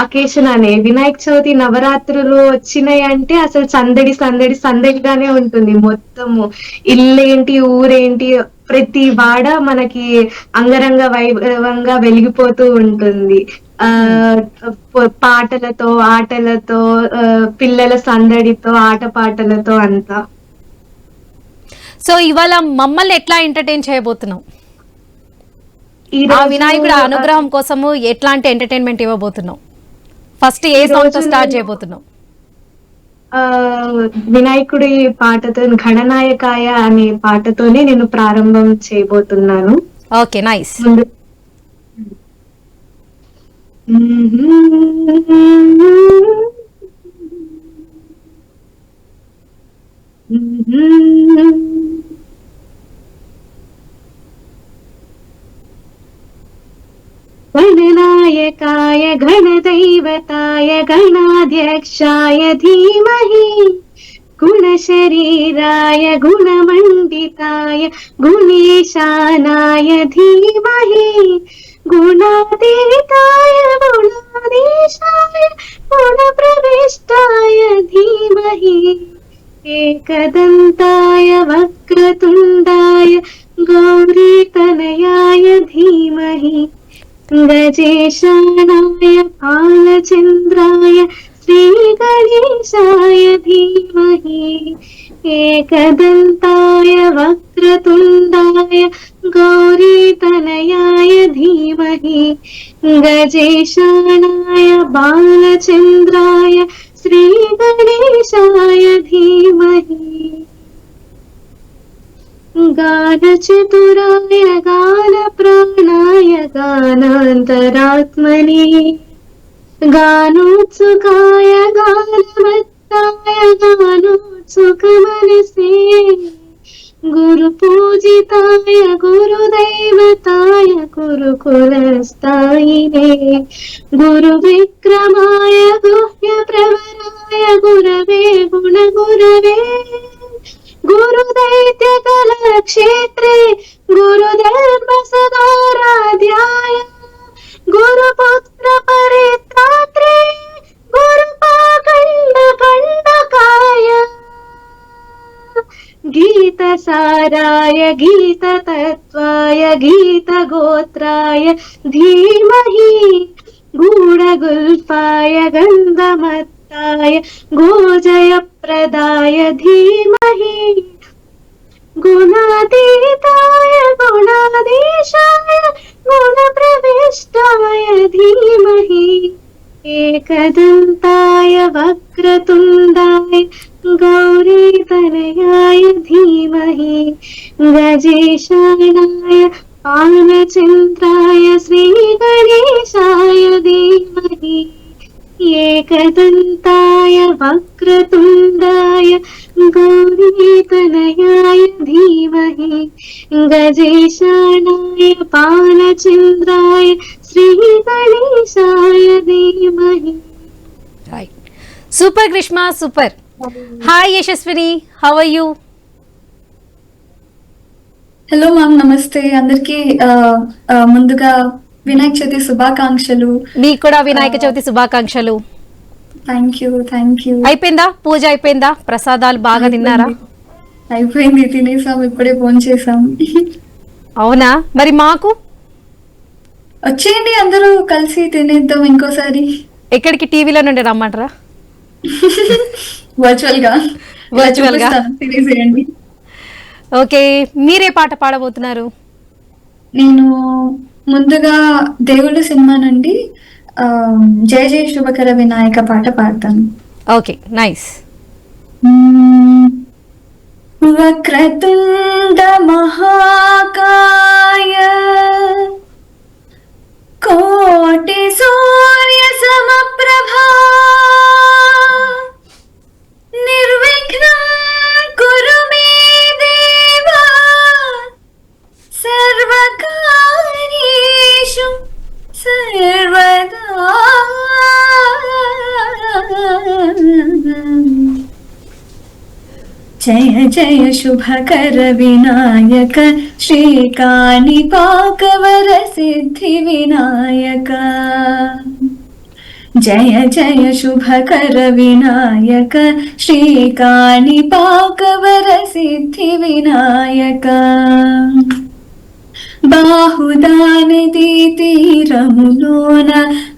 Occasion అనే వినాయక చవితి నవరాత్రులు వచ్చినాయి అంటే అసలు సందడి సందడి సందడిగానే ఉంటుంది మొత్తము. ఇల్లేంటి ఊరేంటి ప్రతి వాడ మనకి అంగరంగ వైభవంగా వెలిగిపోతూ ఉంటుంది. ఆ పాటలతో ఆటలతో పిల్లల సందడితో ఆటపాటలతో అంతా. సో ఇవాళ మమ్మల్ని ఎట్లా ఎంటర్టైన్ చేయబోతున్నాం? ఆ వినాయకుడి అనుగ్రహం కోసము ఎట్లాంటి ఎంటర్టైన్మెంట్ ఇవ్వబోతున్నాం? ఫస్ట్ ఏ సాంగ్ తో స్టార్ట్ చేయబోతున్నాం? వినాయకుడి పాటతో గణనాయకాయ అనే పాటతోనే నేను ప్రారంభం చేయబోతున్నాను. Okay, nice. गणनायकाय गणदैवताय गणाध्यक्षाय धीमहि गुणशरीराय गुणमण्डिताय गुणेशानाय धीमहि गुणातीताय गुणाधीशाय गुणप्रविष्टाय धीमहि एकदन्ताय वक्रतुण्डाय गौरीतनयाय धीमहि गजेशानाय बालचन्द्राय श्रीगणेशाय धीमहि एकदन्ताय वक्रतुण्डाय गौरीतनयाय धीमहि गजेशानाय बालचन्द्राय श्रीगणेशाय धीमहि गानचतुराय गानप्राणाय गानान्तरात्मने गानोत्सुकाय गानमत्ताय गानोत्सुकमनसे गुरुपूजिताय गुरुदैवताय गुरुकुलस्थायिने गुरुविक्रमाय गुह्यप्रवराय गुरवे गुणगुरवे गुरुदैत्यकलक्षेत्रे गुरुधर्मसदाराध्याय गुरुपुत्र परित्रात्रे गुरुपाखण्डकण्डकाय गीतसाराय गीततत्त्वाय गीतगोत्राय धीमहि गूढगुल्फाय गन्धमत्ताय गोजयप्रदाय धीमहि गुणातीताय गुणाधीशाय गुणप्रविष्टाय धीमहि एकदन्ताय वक्रतुण्डाय गौरीतनयाय धीमहि गजेशानाय बालचन्द्राय श्रीगणेशाय धीमहि एकदन्ताय वक्रतुण्डाय गौरीतनयाय धीमहि गजेशानाय बालचन्द्राय श्रीगणेशाय धीमहि. Right, super Greeshma, super. Hi Yashaswini, how are you? Hello ma'am, నమస్తే అందరికి. ముందుగా వినాయక చవితి శుభాకాంక్షలు. మీకు కూడా వినాయక చవితి శుభాకాంక్షలు. Thank you. అయిపోయిందా పూజ? అయిపోయిందా? ప్రసాదాలు బాగా తిన్నారా? అయిపోయింది, తినేసాం, ఇప్పుడే ఫోన్ చేసాం. అవునా? మరి మాకు వచ్చేయండి, అందరూ కలిసి తినేద్దాం ఇంకోసారి. ఎక్కడికి? టీవీలో నుండి రమ్మంటారా? వర్చువల్ గా తినేసేయండి. ఓకే, మీరే పాట పాడబోతున్నారు? నేను ముందుగా దేవుళ్ళ సినిమా నుండి జయ జయ శుభకర వినాయక పాట పాడతాను. Okay, nice. వక్రతుండ మహాకాయ కోటి సూర్య సమప్రభా నిర్విఘ్నం కురు మే దేవా సర్వకార్యేషు సర్వదా. జయ జయ శుభకర వినాయక శ్రీకాణిపాకవర సిద్ధి వినాయక జయ జయ శుభకర వినాయక శ్రీకాణిపాకవర సిద్ధి వినాయక బాహుదానదీ తీరములోన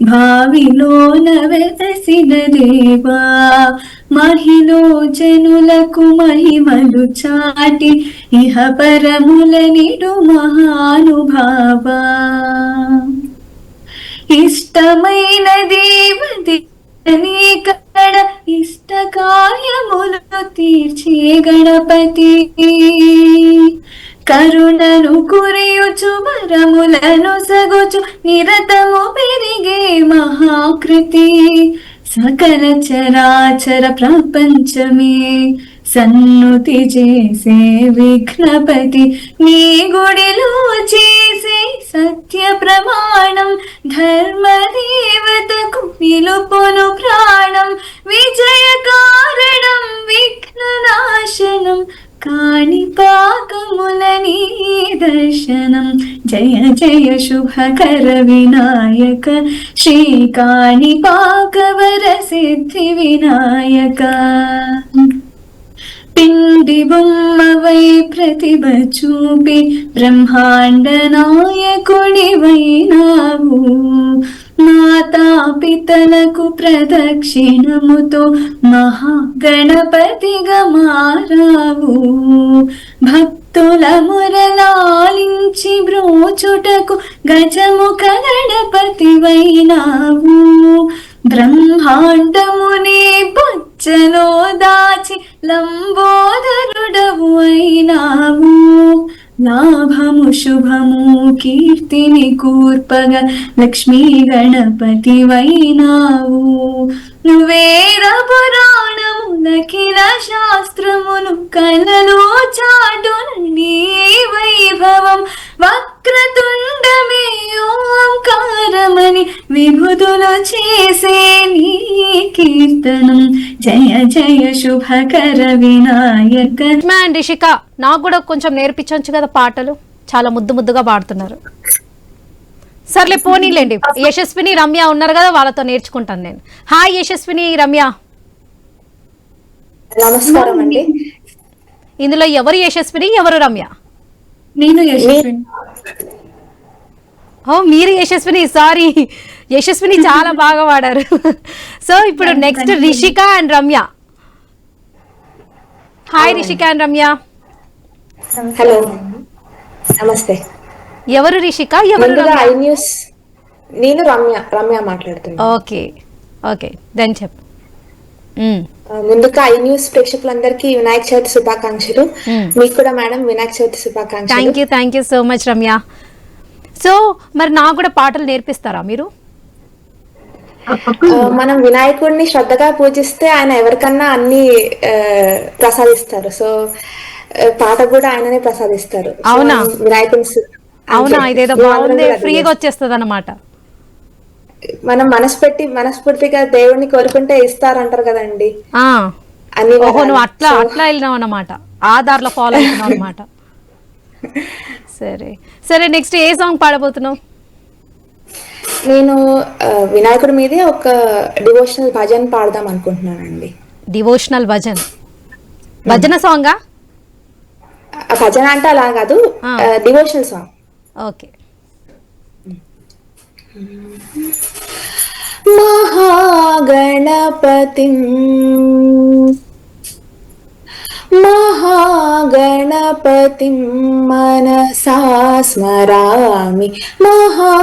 భావిలోన వెలసిన దేవా మహిలో జనులకు మహిమలు చాటి ఇహ పరముల నిడు మహానుభావా ఇష్టమైన దేవతి కడ ఇష్ట కార్యములు తీర్చే గణపతి కరుణను కురియుచు వరములను సగుచు నిరతము పెరిగే మహాకృతి సకల చరాచర ప్రపంచమే సన్నుతి చేసే విఘ్నపతి నీ గుడిలో చేసే సత్య ప్రమాణం ధర్మదేవతకు నిలుపును ప్రాణం విజయ కారణం విఘ్ననాశనం కాణిపాకములని దర్శనం జయ జయ శుభకర వినాయక శ్రీకాణిపాకవర సిద్ధి వినాయక పిండి బొమ్మవై ప్రతిభ చూపి బ్రహ్మాండ నాయకుడివైనావు మాతాపితలకు ప్రదక్షిణముతో మహాగణపతిగా మారావు భక్తుల మురళాలించి బ్రోచుటకు గజముఖ గణపతివైనావు బ్రహ్మాండమునే బొచ్చలో దాచి లంబోదరుడవు అయినావు లాభము శుభము కీర్తిని కూర్పగా లక్ష్మీ గణపతి వైనావు నువ్వేర పురాణములకిల శాస్త్రమును కలలో చాటున నీ వైభవం వక్రతుండమే ఓంకారమని విభుదులు చేసే నీ కీర్తనం జయ జయ శుభకర వినాయక మ్యాన్ రిషిక నాకు కూడా కొంచెం నేర్పించవచ్చు కదా పాటలు చాలా ముద్దు ముద్దుగా పాడుతున్నారు సర్లే పోనీలేండి యశస్విని రమ్య ఉన్నారు కదా వాళ్ళతో నేర్చుకుంటాను నేను హాయ్ యశస్విని రమ్య నమస్కారం అండి ఇందులో ఎవరు యశస్విని ఎవరు రమ్య నేను యశస్విని ఓ మీరు యశస్విని సారీ యశస్విని చాలా బాగా పాడారు సో ఇప్పుడు next Rishika and Ramya hi Rishika and Ramya hello నమస్తే ఎవరు రిషిక ఎవరు ముందుగా రమ్య ఐ న్యూస్ నేను రమ్య మాట్లాడుతున్నాను ఓకే ఓకే దెన్ చెప్పు ముందుగా ఐ న్యూస్ ప్రేక్షకులందరికీ వినాయక చవితి శుభాకాంక్షలు మీకు కూడా మేడం వినాయక చవితి శుభాకాంక్షలు thank you so much Ramya so మరి నాకు కూడా పాటలు నేర్పిస్తారా మీరు మనం వినాయకుడిని శ్రద్ధగా పూజిస్తే ఆయన ఎవరికన్నా అన్ని ప్రసాదిస్తారు సో పాట కూడా ఆయననే ప్రసాదిస్తారు అవునా? వినాయకుని అవునా ఇదేదో బాగుంది ఫ్రీగా వచ్చేస్తుంది అన్నమాట మనం మనస్ఫూర్తిగా దేవుడిని కోరుకుంటే ఇస్తారంటారు కదండి అన్ని ఓహో నువ్వు అట్లా వెళ్ళినావు అన్నమాట ఆధార్లో ఫాలో అవుతున్నావు అన్నమాట సరే సరే నెక్స్ట్ ఏ సాంగ్ పాడబోతున్నావు నేను వినాయకుడి మీదే ఒక డివోషనల్ భజన్ పాడదాం అనుకుంటున్నానండి డివోషనల్ భజన సాంగా భజన అంటే అలా కాదు డివోషనల్ సాంగ్ ఓకే महागणपतिं मनसा स्मरामि महागणपतिं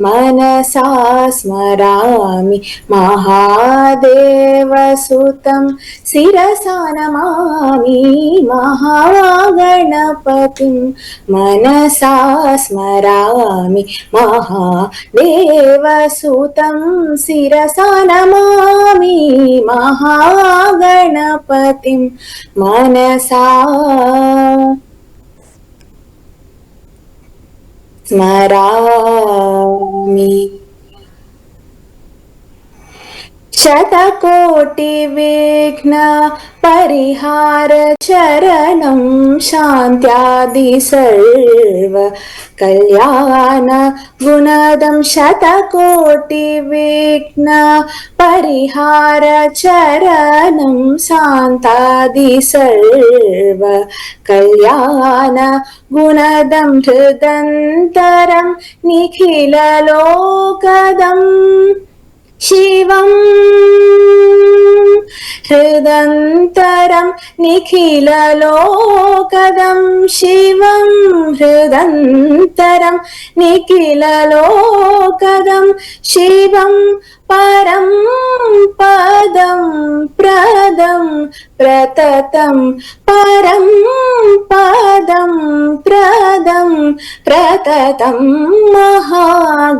मनसा स्मरामि महादेवसुतं शिरसा नमामि महागणपतिं मनसा स्मरामि महादेवसुतं शिरसा नमामि महागणपतिं मनसा स्मरामि శతకోటి విఘ్న పరిహార చరణం శాంత్యాది సర్వ కళ్యాణ గుణదం శతకోటి విఘ్న పరిహార చరణం శాంతాది సర్వ కళ్యాణ గుణదం హృదంతరం నిఖిల లోకదం శివం హృదంతరం నిఖిల లోకదం శివం హృదంతరం నిఖిల లోకదం శివం పరం పదం ప్రదం ప్రతతం పరం పదం ప్రదం ప్రతతం మహాగణపతిం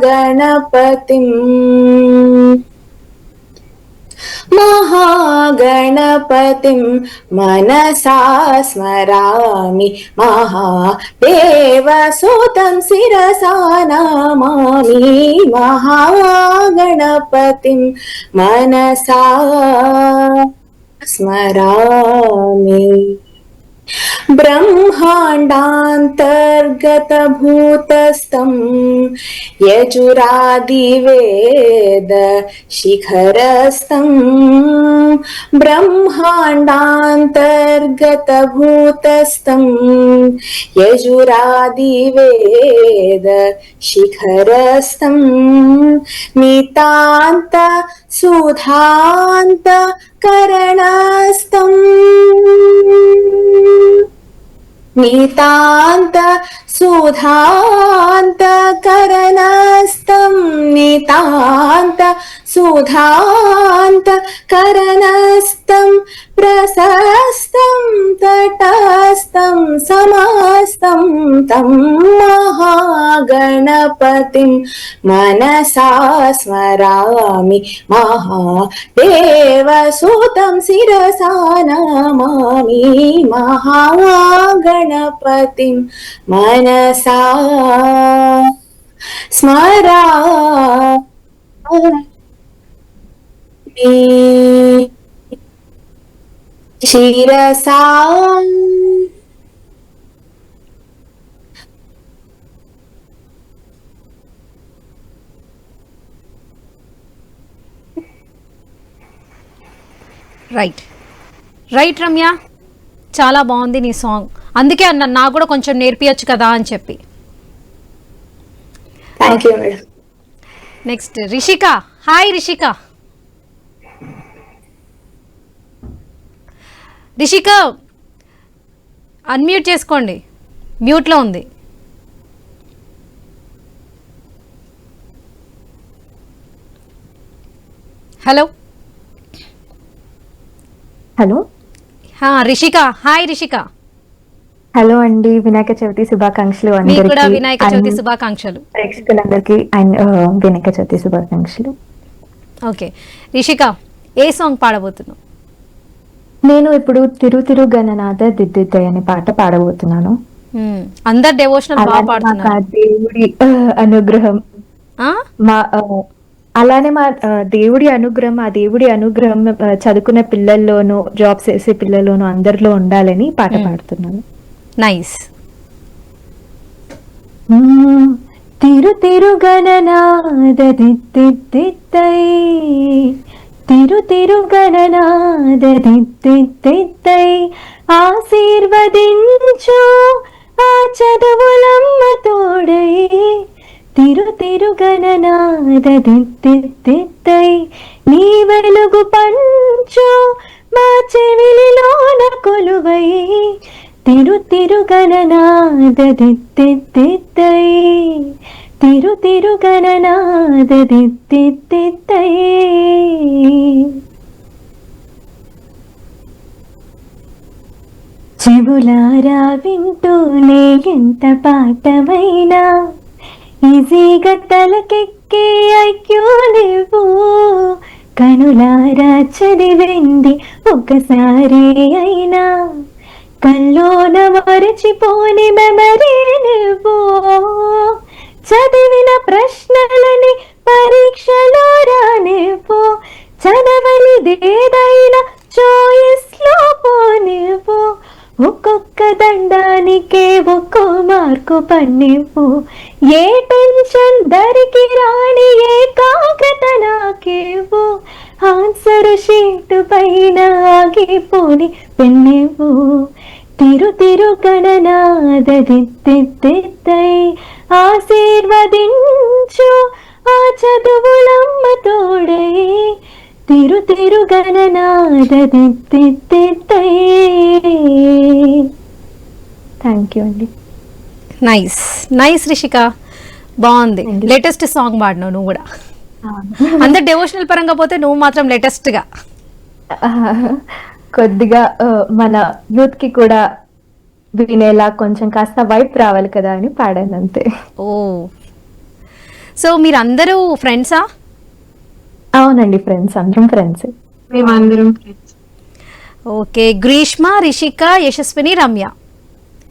మహాగణపతిం మనసా స్మరామి మహాదేవసుతం శిరసా నమామి మహాగణపతిం మనసా స్మరామి బ్రహ్మాండాంతర్గతభూతస్థం యజురాదివేద శిఖరస్థం బ్రహ్మాండాంతర్గతభూతస్థం యజురాదివేద శిఖరస్థం నితాంత సుధాంత కరణస్థం నితాంత సుధాంత కరణస్థం నితాంత సుధాంత కరణస్థం ప్రశస్తం తటస్థం సమస్తం తం మహాగణపతిం మనసా స్మరామి మహాదేవసుతం శిరసా నమామి మహాగణపతిం మనసా స్మరామి శిరసా రైట్ రైట్ రమ్య, చాలా బాగుంది నీ సాంగ్. అందుకే అన్న నాకు కూడా కొంచెం నేర్పియచ్చు కదా అని చెప్పి. Thank you madam. Next Rishika. Hi Rishika. Rishika unmute చేసుకోండి, మ్యూట్లో ఉంది. Hello hello Rishika. Hi Rishika. Hello అండి, వినాయక చవితి శుభాకాంక్షలు మీకు కూడా అందరికీ. వినాయక చవితి శుభాకాంక్షలు. ప్రేక్షకులందరికీ వినాయక చవితి శుభాకాంక్షలు. ఓకే రిషిక, ఏ సాంగ్ పాడబోతున్నావు? నేను ఇప్పుడు తిరు తిరు గణనాథ దిద్దిద్దయ్ అనే పాట పాడబోతున్నాను. అందరు డెవోషనల్ బాగా అలానే మాకు పాడుతున్నారు. ఆ దేవుడి అనుగ్రహం మా అలానే మా దేవుడి అనుగ్రహం ఆ దేవుడి అనుగ్రహం చదువుకున్న పిల్లల్లోనూ జాబ్స్ చేసే పిల్లల్లోనూ అందరిలో ఉండాలని పాట పాడుతున్నాను. నైస్. తిరు తిరు గణనాథ దిద్దిద్దయ్ తిరు తిరు గణనాథ దిద్దిద్దయ్ ఆశీర్వదించు ఆ చదువులమ్మ తోడై తిరు తిరు గణనాథ దిద్దిద్దయ్ నీ వెలుగు పంచు మా చెవిలిలోన కొలువై తిరు తిరు గణనాథ దిద్దిద్దయ్ తిరు తిరు గణనాథ దిద్దిద్దయ్. చెవులారా వింటూనే ఎంత పాటమైనా ఈజీగా తలకెక్కే ఐక్యూ లేవు, కనులారా చదివింది ఒకసారి అయినా కల్లోన మరచిపోని మెమరీ నువ్వు, చదివిన ప్రశ్నలని పరీక్షలో రానివ్వు, చదవలిదేదైనా చాయిస్ లో పోనివ్వు, ఒక్కొక్క దండానికే ఒక్కో మార్కు పన్నివ్వు, ఏ టెన్షన్ దరికి రాని ఏకాగ్రత నాకేవు, ఆన్సర్ షీట్ పైన ఆగిపోని పెన్నివ్వు, తిరు తిరు గణనాదదిద్దై ఆశీర్వదించు ఆ చదువులమ్మ తోడై, తిరు తిరు గణనాదదిద్దై. థ్యాంక్ యూ అండి. నైస్ నైస్ రిషిక, బాగుంది. లేటెస్ట్ సాంగ్ పాడినావు నువ్వు కూడా. అందరు డెవోషనల్ పరంగా పోతే నువ్వు మాత్రం లేటెస్ట్ గా కొద్దిగా మన యూత్ కి కూడా వినేలా కొంచెం కాస్త వైప్ రావాలి కదా అని పాడాను అంతే. ఓ, సో మీరందరూ ఫ్రెండ్సా? అవునండి, ఫ్రెండ్స్, అందరం ఫ్రెండ్స్. మేమందరం ఫ్రెండ్స్. ఓకే, గ్రీష్మ, రిషిక, యశస్విని, రమ్య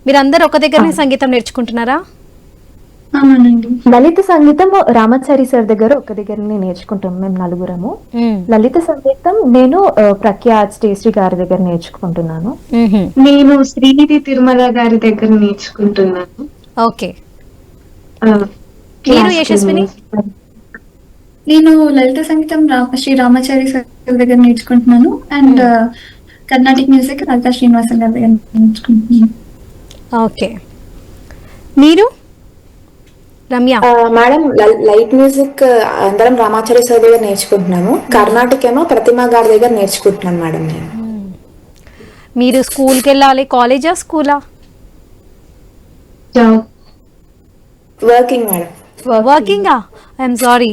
మీరందరూ ఒక దగ్గరనే సంగీతం నేర్చుకుంటున్నారా? అవునండి. లలిత సంగీతం రామాచారి సార్ దగ్గర ఒక దగ్గరనే నేర్చుకుంటాం మేము నలుగురము. లలిత సంగీతం నేను ప్రఖ్య ఆర్ట్స్ స్టేశ్రీ గారి దగ్గర నేర్చుకుంటున్నాను. నేను శ్రీనిధి తిరుమల గారి దగ్గర నేర్చుకుంటున్నాను. ఓకే, మీరు యశస్విని? నేను లలిత సంగీతం శ్రీ రామాచారి సార్ దగ్గర నేర్చుకుంటున్నాను. అండ్ కర్ణాటిక్ మ్యూజిక్ లలిత శ్రీనివాసన్ గారి దగ్గర నేర్చుకుంటున్నాను. ఓకే, మీరు రమ్య? మేడం లైట్ మ్యూజిక్ అందరం రామాచారి సార్ దగ్గర నేర్చుకుంటున్నాము. కర్ణాటక ఏమో ప్రతిమా గారి దగ్గర నేర్చుకుంటున్నాను మేడం నేను. మీరు స్కూల్కి వెళ్ళాలి, కాలేజా స్కూలా? Working madam. వర్కింగా? I'm sorry.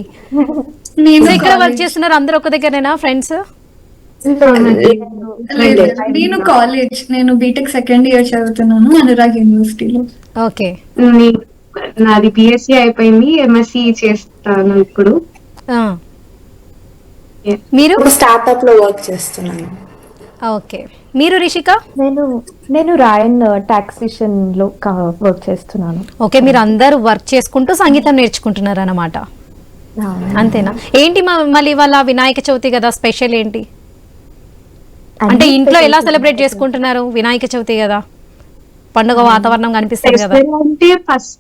ఎక్కడ వర్క్ చేస్తున్నారు? అందరు ఒక దగ్గరేనా ఫ్రెండ్స్? నేను కాలేజ్, నేను బీటెక్ సెకండ్ ఇయర్ చదువుతున్నాను అనురాగ్ యూనివర్సిటీలో. ఓకే, నాది బిఎస్సి అయిపోయింది, ఎంఎస్సి చేస్తాను ఇప్పుడు. మీరు? స్టార్ట్అప్ లో వర్క్ చేస్తున్నాను. ఓకే, మీరు రిషిక? నేను రాయన్ టాక్సేషన్ లో వర్క్ చేస్తున్నాను. ఓకే, మీరు అందరూ వర్క్ చేసుకుంటూ సంగీతం నేర్చుకుంటున్నారు అన్నమాట, అంతేనా? ఏంటి మళ్ళీ ఇవాళ వినాయక చవితి కదా, స్పెషల్ ఏంటి? అంటే ఇంట్లో ఎలా సెలబ్రేట్ చేసుకుంటున్నారు? వినాయక చవితి కదా, పండుగ వాతావరణం కనిపిస్తుంది కదా. అంటే ఫస్ట్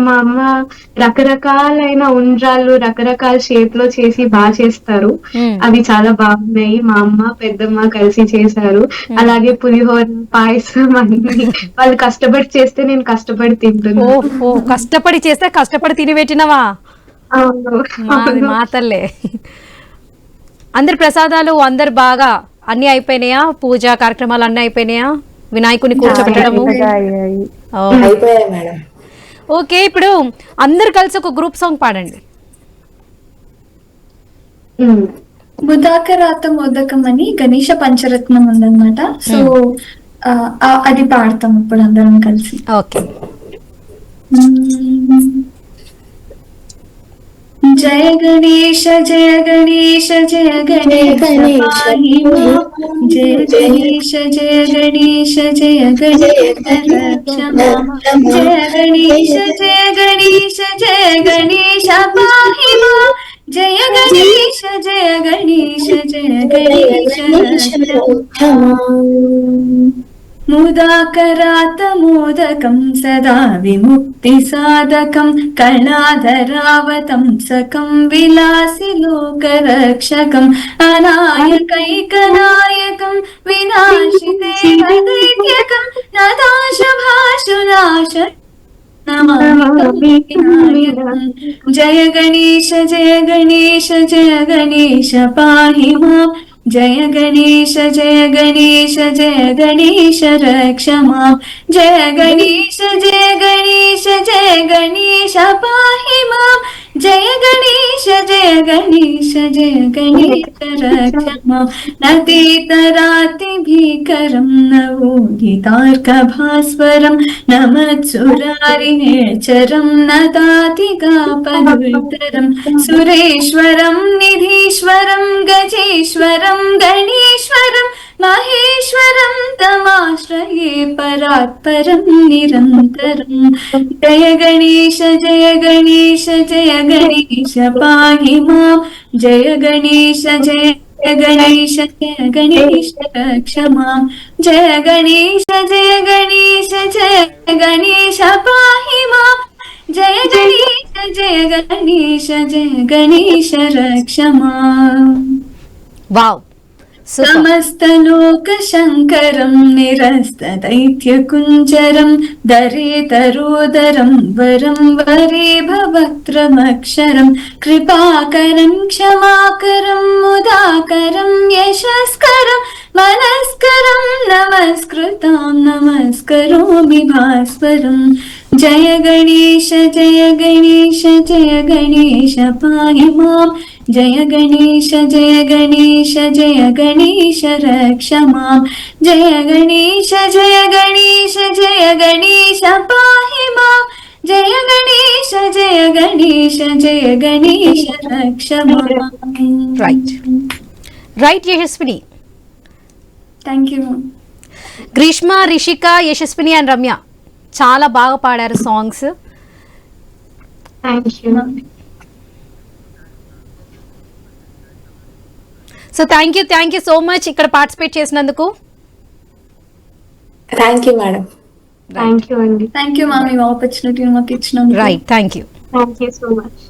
మా అమ్మ రకరకాలైన ఉండ్రాళ్ళు రకరకాల షేప్ లో చేసి బాగా చేస్తారు. అవి చాలా బాగున్నాయి. మా అమ్మ పెద్దమ్మ కలిసి చేశారు. అలాగే పులిహోర, పాయసం అన్ని వాళ్ళు కష్టపడి చేస్తే నేను కష్టపడి తింటున్నా. ఓ, కష్టపడి చేస్తే కష్టపడి తిని పెట్టినవా? మాతల్లే. అందరి ప్రసాదాలు అందరు బాగా అన్ని అయిపోయినాయా? పూజా కార్యక్రమాలు అన్ని అయిపోయినాయా? వినాయకుని కూర్చోబెట్టడము అయిపోయాయి మేడం. ఓకే, ఇప్పుడు అందరు కలిసి ఒక గ్రూప్ సాంగ్ పాడండి. బుధాకరాత మోదకం అని గణేష పంచరత్నం ఉందన్నమాట. సో అది పాడతాం ఇప్పుడు అందరం కలిసి. ఓకే. జయ గణేశ జయ గణేశ జయ గణేశ పాహి మాం. జయ గణేశ జయ గణేశ జయ గణేశ రక్ష మాం. జయ గణేశ జయ గణేశ జయ గణేశ పాహి మాం. జయ గణేశ జయ గణేశ జయ గణేశ రక్ష మాం. ముదాకరాత మోదకం సదా విముక్తి సాధకం కళాధరావతం సకం విలాసి లోకరక్షకం అనాయకైకనాయకం వినాశితేకం నదాశ భాషునాశ జయ గణేశ జయ గణేశ జయ గణేశ పాహి మాం. జయ గణేశ జయ గణేశ జయ గణేశ రక్ష మాం. జయ గణేశ జయ గణేశ జయ గణేశ పాహి మాం. జయ గణేశ జయ గణేశ జయ గణేశ రక్ష మాం. నతీతరాతి భీకరం నవోదితార్క భాస్వరం నమత్సురారి నేచరం నతాతిగా పవిత్రం సురేశ్వరం నిధీశ్వరం గజేశ్వరం గణేశ్వరం మహేశ్వరం తమాశ్రయే పరాత్పరం నిరంతరం. జయ గణేశ జయ గణేశ జయ గణేశ పాహి మాం. జయ గణేశ జయ గణేశ జయ గణేశ రక్ష మాం. జయ గణేశ జయ గణేశ జయ గణేశ పాహి మాం. జయ గణేశ జయ గణేశ జయ గణేశ రక్ష మాం. Wow, super. సమస్తలోకశంకరం నిరస్తదైత్యకుంజరం దరేతరోదరం వరం వరే భవక్త్రమక్షరం కృపాకరం క్షమాకరం ముదాకరం యశస్కరం మనస్కరం నమస్కృతాం నమస్కరోమి భాస్వరం. జయ గణేశ జయ గణేశ జయ గణేశ పాహి మాం. జయ గణేశ జయ గణేశ జయ గణేశ రక్ష మాం. జయ గణేశ జయ గణేశ జయ గణేశ పాహి మాం. జయ గణేశ జయ గణేశ జయ గణేశ రక్ష మాం. Right right Yashaswini. Thank you. Greeshma, Rishika, Yashaswini and Ramya చాలా బాగా పాడారు songs. Thank you. So thank you so much ఇక్కడ పార్టిసిపేట్ చేసినందుకు. Thank you madam. Thank you అండి. థ్యాంక్ యూ మామ్, ఈ ఆపర్చునిటీ మాకు ఇచ్చినందుకు. Right, thank you. Thank you so much.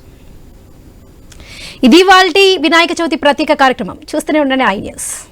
ఇది వాళ్ళ వినాయక చవితి ప్రత్యేక కార్యక్రమం. చూస్తూనే ఉండండి ఐ న్యూస్.